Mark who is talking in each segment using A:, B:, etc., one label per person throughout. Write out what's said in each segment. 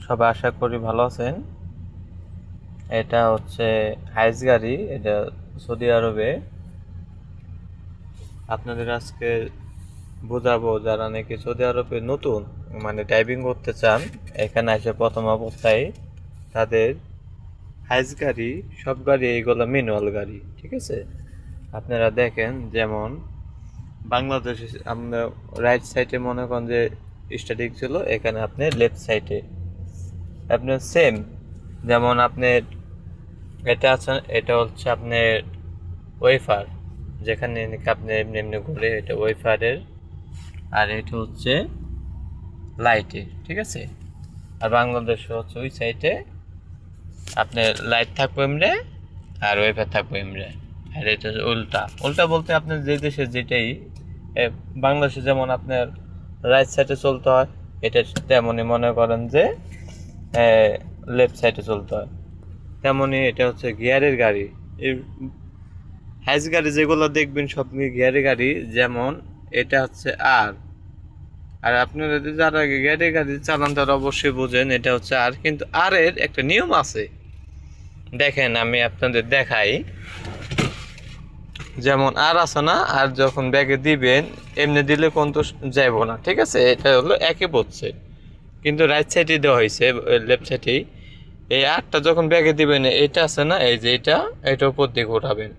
A: সবাই আশা করি ভালো আছেন। এটা হচ্ছে হাইস গাড়ি, এটা সৌদি আরবে। আপনাদের আজকে বোঝাবো যারা নাকি সৌদি আরবে নতুন, মানে ড্রাইভিং করতে চান, এখানে এসে প্রথম অবস্থায় তাদের হাইস গাড়ি, সব গাড়ি এইগুলো ম্যানুয়াল গাড়ি, ঠিক আছে। আপনারা দেখেন, যেমন বাংলাদেশে আমরা রাইট সাইডে মনে করেন যে স্ট্যাটিক ছিল, এখানে আপনি লেফট সাইডে আপনার সেম, যেমন আপনার এটা আছে, এটা হচ্ছে আপনার ওয়েফার, যেখানে নাকি আপনি এমনি এমনি ঘুরে, এটা ওয়েফারের। আর এটা হচ্ছে লাইটে, ঠিক আছে। আর বাংলাদেশে হচ্ছে ওই সাইডে আপনার লাইট থাকবে এমরে, আর ওয়েফার থাকবে এমরে। আর এটা উল্টা উল্টা বলতে আপনার যে দেশে যেটাই, বাংলাদেশে যেমন আপনার রাইট সাইডে চলতে হয়, এটা তেমনই মনে করেন যে লেফট সাইডে চলতে হয়। তেমনই এটা হচ্ছে গিয়ারের গাড়ি। এই হ্যাজ গাড়ি যেগুলো দেখবেন সব গিয়ারের গাড়ি, যেমন এটা হচ্ছে আর আর আপনারা যারা গিয়ারের গাড়ি চালান তারা অবশ্যই বোঝেন এটা হচ্ছে আর, কিন্তু আর এর একটা নিয়ম আছে। দেখেন আমি আপনাদের দেখাই, যেমন আর আছে না, আর যখন ব্যাগে দিবেন এমনি দিলে কিন্তু যাইব না, ঠিক আছে। এটা হলো একই পড়ছে, কিন্তু রাইট সাইডে দেওয়া হয়েছে, লেফট সাইডেই। এই আরটা যখন ব্যাগে দিবেন, এটা আছে না, এই যে এটা উপর দিকে উঠাবেন,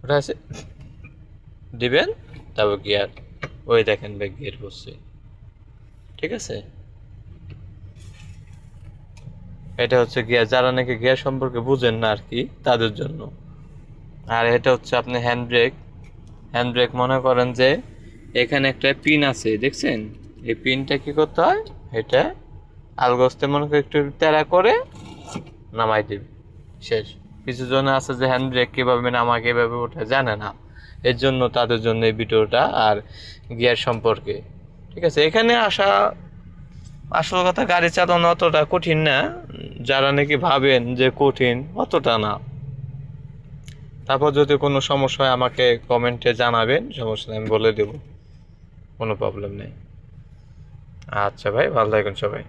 A: উঠাছে দিবেন, তারপর গিয়ার, ওই দেখেন ব্যাগ গিয়ার পড়ছে, ঠিক আছে। এটা হচ্ছে গিয়ার, যারা নাকি গিয়ার সম্পর্কে বুঝেন না আর কি, তাদের জন্য। আর এটা হচ্ছে আপনি হ্যান্ড ব্রেক। হ্যান্ড ব্রেক মনে করেন যে এখানে একটা পিন আছে, দেখছেন? এই পিনটা কি করতে হয়, এটা আলগোস্তে মনে করে একটু তেড়া করে নামাই দিবে, শেষ। কিছু জন আছে যে হ্যান্ড ব্রেক কীভাবে নামা, কীভাবে ওঠা জানে না, এর জন্য তাদের জন্য এই ভিডিওটা আর গিয়ার সম্পর্কে, ঠিক আছে। এখানে আসা, আসল কথা, গাড়ি চালানো অতটা কঠিন না। যারা নাকি ভাবেন যে কঠিন, অতটা না। তারপর যদি কোনো সমস্যা হয় আমাকে কমেন্টে জানাবেন, সমস্যা নেই, আমি বলে দেবো, কোনো প্রবলেম নেই। আচ্ছা ভাই, ভালো থাকুন সবাই।